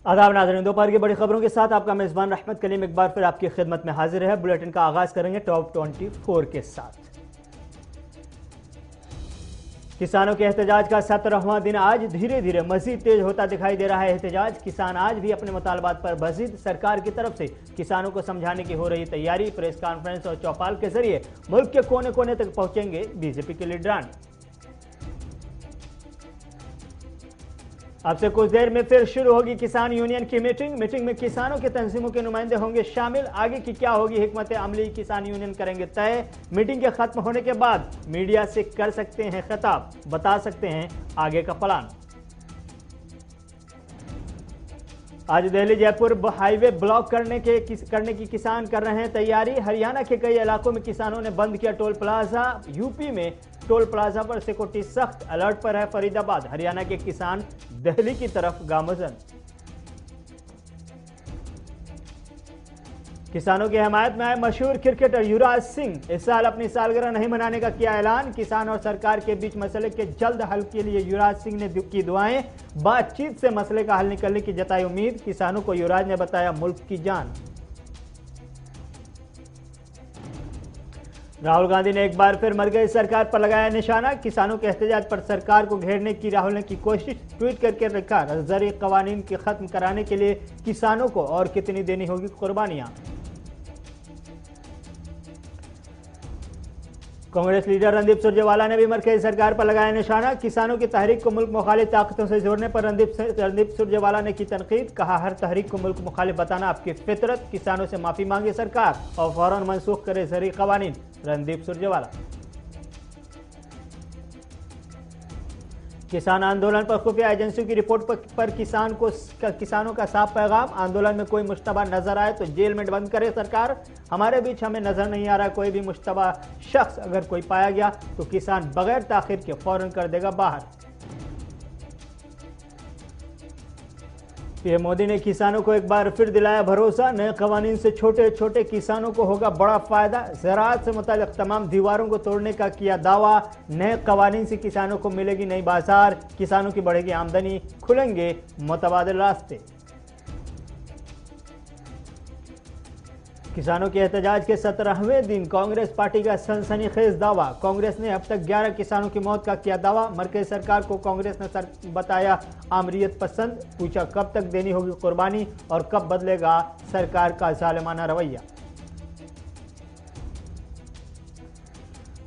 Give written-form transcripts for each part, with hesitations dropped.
आदाब नाज़रीन, दोपहर की बड़ी खबरों के साथ आपका मेज़बान रहमत कलीम एक बार फिर आपकी खिदमत में हाजिर है। बुलेटिन का आगाज़ करेंगे टॉप 24 के साथ। किसानों के एहतजाज का 17वां दिन आज धीरे धीरे मजीद तेज होता दिखाई दे रहा है एहतजाज। किसान आज भी अपने मुतालबात पर मजीद सरकार की तरफ से किसानों को समझाने की हो रही तैयारी। प्रेस कॉन्फ्रेंस और चौपाल के जरिए मुल्क के कोने कोने तक पहुंचेंगे बीजेपी के लीडरान। अब से कुछ देर में फिर शुरू होगी किसान यूनियन की मीटिंग में किसानों के तंजीमों के नुमाइंदे होंगे शामिल। आगे की क्या होगी हिकमत अमली, किसान यूनियन करेंगे तय। मीटिंग के खत्म होने के बाद मीडिया से कर सकते हैं खिताब, बता सकते हैं आगे का प्लान। आज दिल्ली जयपुर हाईवे ब्लॉक करने की किसान कर रहे हैं तैयारी। हरियाणा के कई इलाकों में किसानों ने बंद किया टोल प्लाजा। यूपी में टोल प्लाजा पर सिक्योरिटी सख्त अलर्ट पर है फरीदाबाद। हरियाणा के किसान दिल्ली की तरफ गामजन। किसानों की हिमायत में आए मशहूर क्रिकेटर युवराज सिंह इस साल अपनी सालगिरह नहीं मनाने का किया ऐलान। किसान और सरकार के बीच मसले के जल्द हल के लिए युवराज सिंह ने की दुआएं। बातचीत से मसले का हल निकलने की जताई उम्मीद। किसानों को युवराज ने बताया मुल्क की जान। राहुल गांधी ने एक बार फिर मर गई सरकार पर लगाया निशाना। किसानों के एहतजाज पर सरकार को घेरने की राहुल ने की कोशिश। ट्वीट करके लिखा, ज़रूरी कवानीन के खत्म कराने के लिए किसानों को और कितनी देनी होगी कुर्बानियां। कांग्रेस लीडर रणदीप सुरजेवाला ने भी मरकजी सरकार पर लगाया निशाना। किसानों की तहरीक को मुल्क मुखालिफ ताकतों से जोड़ने पर रणदीप सुरजेवाला ने की तनकीद। कहा, हर तहरीक को मुल्क मुखालिफ बताना आपकी फितरत। किसानों से माफी मांगे सरकार और फौरन मनसूख करे ज़रूरी कवानीन। रणदीप सुरजेवाला। किसान आंदोलन पर खुफिया एजेंसियों की रिपोर्ट पर किसानों का साफ पैगाम। आंदोलन में कोई मुश्तबा नजर आए तो जेल में बंद करे सरकार। हमारे बीच हमें नजर नहीं आ रहा कोई भी मुश्तबा शख्स, अगर कोई पाया गया तो किसान बगैर ताखिर के फौरन कर देगा बाहर। पीएम मोदी ने किसानों को एक बार फिर दिलाया भरोसा। नए कवानीन से छोटे छोटे किसानों को होगा बड़ा फायदा। ज़राअत से मुताल्लिक़ तमाम दीवारों को तोड़ने का किया दावा। नए कवानीन से किसानों को मिलेगी नई बाजार, किसानों की बढ़ेगी आमदनी, खुलेंगे मुतबादिल रास्ते। किसानों के एहतजाज के 17वें दिन कांग्रेस पार्टी का सनसनीखेज दावा। कांग्रेस ने अब तक 11 किसानों की मौत का किया दावा। मरकजी सरकार को कांग्रेस ने बताया आमरीत पसंद। पूछा कब तक देनी होगी कुर्बानी और कब बदलेगा सरकार का जालिमाना रवैया।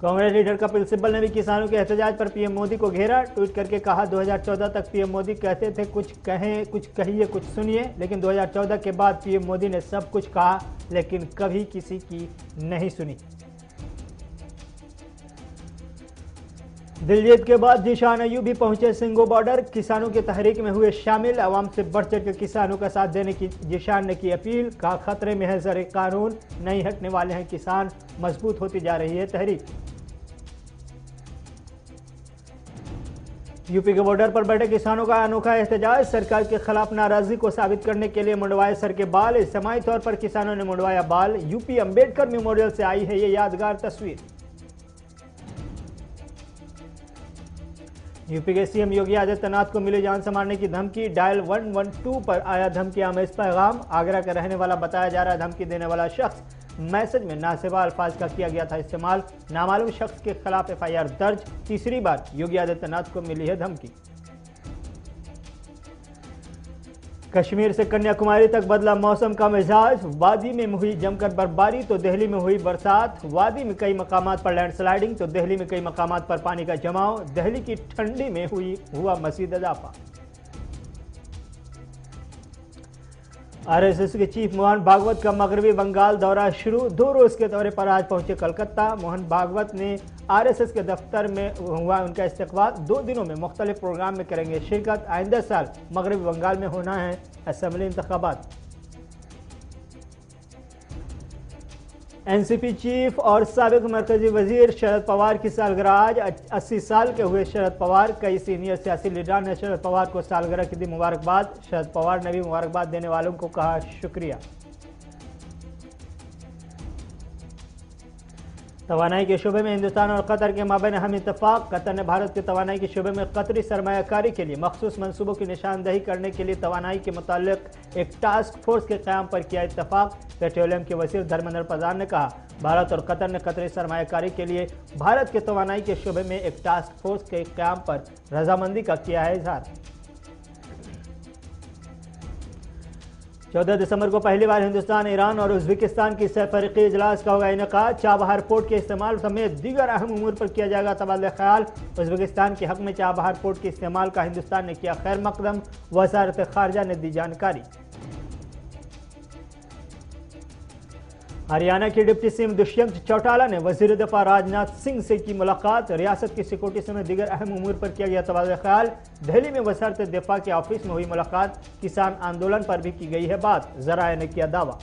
कांग्रेस लीडर कपिल सिब्बल ने भी किसानों के एहतजाज पर पीएम मोदी को घेरा। ट्वीट करके कहा, 2014 तक पीएम मोदी कहते थे कुछ कहें, कुछ कहिए, कुछ सुनिए, लेकिन 2014 के बाद पीएम मोदी ने सब कुछ कहा लेकिन कभी किसी की नहीं सुनी। दिल जीत के बाद जीशान अय्यूबी पहुंचे सिंगो बॉर्डर। किसानों की तहरीक में हुए शामिल। अवाम से बढ़ चढ़ कर किसानों का साथ देने की जीशान ने की अपील। कहा, खतरे में है ज़र कानून, नहीं हटने वाले हैं किसान, मजबूत होती जा रही है तहरीक। यूपी के बॉर्डर पर बैठे किसानों का अनोखा एहतजाज। सरकार के खिलाफ नाराजगी को साबित करने के लिए मुंडवाए सर के बाल। इज्तिमाई तौर पर किसानों ने मुंडवाया बाल। यूपी अम्बेडकर मेमोरियल से आई है ये यादगार तस्वीर। यूपी के सीएम योगी आदित्यनाथ को मिली जान से मारने की धमकी। डायल 112 पर आया धमकी आमेज पैगाम। आगरा का रहने वाला बताया जा रहा है धमकी देने वाला शख्स। मैसेज में नासेबा अल्फाज का किया गया था इस्तेमाल। नामालूम शख्स के खिलाफ एफआईआर दर्ज। तीसरी बार योगी आदित्यनाथ को मिली है धमकी। कश्मीर से कन्याकुमारी तक बदला मौसम का मिजाज। वादी में हुई जमकर बर्फबारी तो दिल्ली में हुई बरसात। वादी में कई मकामात पर लैंडस्लाइडिंग तो दिल्ली में कई मकामात पर पानी का जमाव। दिल्ली की ठंडी में हुआ मजीद इजाफा। आरएसएस के चीफ मोहन भागवत का मगरबी बंगाल दौरा शुरू। 2 रोज के दौरे पर आज पहुंचे कलकत्ता। मोहन भागवत ने आरएसएस के दफ्तर में हुआ उनका इस्तकबाल। 2 दिनों में मुख्तलिफ प्रोग्राम में करेंगे शिरकत। आइंदा साल मगरबी बंगाल में होना है असेंबली इंतखाबात। एनसीपी चीफ और साबिक मरकजी वजीर शरद पवार की सालगिरह आज। 80 साल के हुए शरद पवार। कई सीनियर सियासी लीडर ने शरद पवार को सालगिरह की दी मुबारकबाद। शरद पवार ने भी मुबारकबाद देने वालों को कहा शुक्रिया। तवानाई के शोबे में हिंदुस्तान और कतर के माबैन अहम इत्तफाक। कतर ने भारत के तवानाई के शोबे में कतरी सरमायाकारी के लिए मखसूस मनसूबों की निशानदही करने के लिए तवानाई के मुताल्लिक एक टास्क फोर्स के क़याम पर किया इत्तफाक। पेट्रोलियम के वज़ीर धर्मेंद्र प्रधान ने कहा, भारत और कतर ने कतरी सरमायाकारी के लिए भारत के तवानाई के शोबे में एक टास्क फोर्स के क़याम पर रजामंदी का किया है इजहार। 14 दिसंबर को पहली बार हिंदुस्तान, ईरान और उज़्बेकिस्तान की सहफ़रीक़ी इजलास का होगा इनेकाद। चाबहार पोर्ट के इस्तेमाल समेत दीगर अहम उमूर पर किया जाएगा तबादला ख्याल। उज़्बेकिस्तान के हक में चाबहार पोर्ट के इस्तेमाल का हिंदुस्तान ने किया खैर मकदम, वज़ारत ख़ारिजा ने दी जानकारी। हरियाणा के डिप्टी सीएम दुष्यंत चौटाला ने वज़ीर दफ़ा राजनाथ सिंह से की मुलाकात। रियासत की सिक्योरिटी समेत दीगर अहम उमूर पर किया गया तबादला ख्याल। दिल्ली में वज़ारत दफ़ा के ऑफिस में हुई मुलाकात। किसान आंदोलन पर भी की गई है बात, ज़राए ने किया दावा।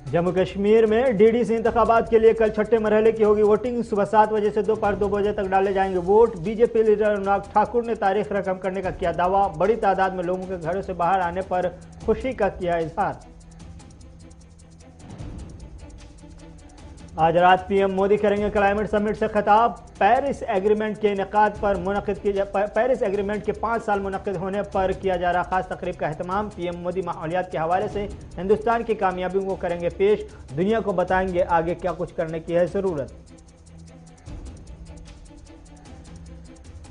जम्मू कश्मीर में डीडीसी इंतखाबात के लिए कल छठे मरहले की होगी वोटिंग। सुबह 7 बजे से दोपहर 2 बजे तक डाले जाएंगे vote. BJP leader Anurag Thakur ने तारीख रकम करने का किया दावा। बड़ी तादाद में लोगों के घरों से बाहर आने पर खुशी का किया इजहार। आज रात पीएम मोदी करेंगे क्लाइमेट समिट से खिताब। पेरिस एग्रीमेंट के इनेकाद पर पेरिस एग्रीमेंट के 5 साल मुनक़िद होने पर किया जा रहा खास तकरीब का एहतमाम। पीएम मोदी माहौलियात के हवाले से हिंदुस्तान की कामयाबियों को करेंगे पेश। दुनिया को बताएंगे आगे क्या कुछ करने की है ज़रूरत।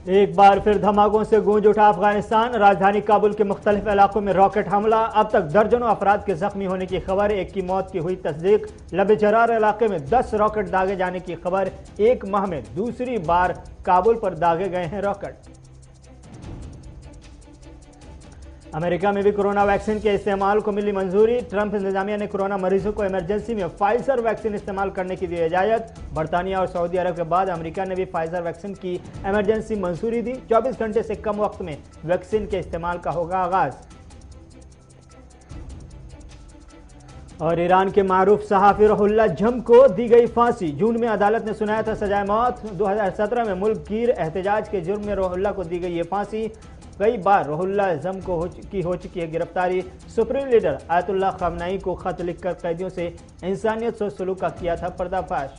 एक बार फिर धमाकों से गूंज उठा अफगानिस्तान। राजधानी काबुल के मुख्तलिफ इलाकों में रॉकेट हमला। अब तक दर्जनों अफराद के जख्मी होने की खबर। एक की मौत की हुई तस्दीक। लबे जरार इलाके में 10 रॉकेट दागे जाने की खबर। एक माह में दूसरी बार काबुल पर दागे गए हैं रॉकेट। अमेरिका में भी कोरोना वैक्सीन के इस्तेमाल को मिली मंजूरी। ट्रंप इंतजामिया ने कोरोना मरीजों को इमरजेंसी में फाइजर वैक्सीन इस्तेमाल करने की दी इजाजत। बरतानिया और सऊदी अरब के बाद अमेरिका ने भी फाइजर वैक्सीन की इमरजेंसी मंजूरी दी। 24 घंटे से कम वक्त में वैक्सीन के इस्तेमाल का होगा आगाज। और ईरान के मारूफ सहाफ़ी रुहुल्लाह जम को दी गई फांसी। जून में अदालत ने सुनाया था सजाए मौत। 2017 में मुल्क गिर एहतजाज के जुर्म में रुहुल्लाह को दी गई ये फांसी। कई बार रुहुल्लाह जम को हो चुकी है गिरफ्तारी। सुप्रीम लीडर आयतुल्लाह खamenei को खत लिखकर कैदियों से इंसानियत से सलूक का किया था पर्दाफाश।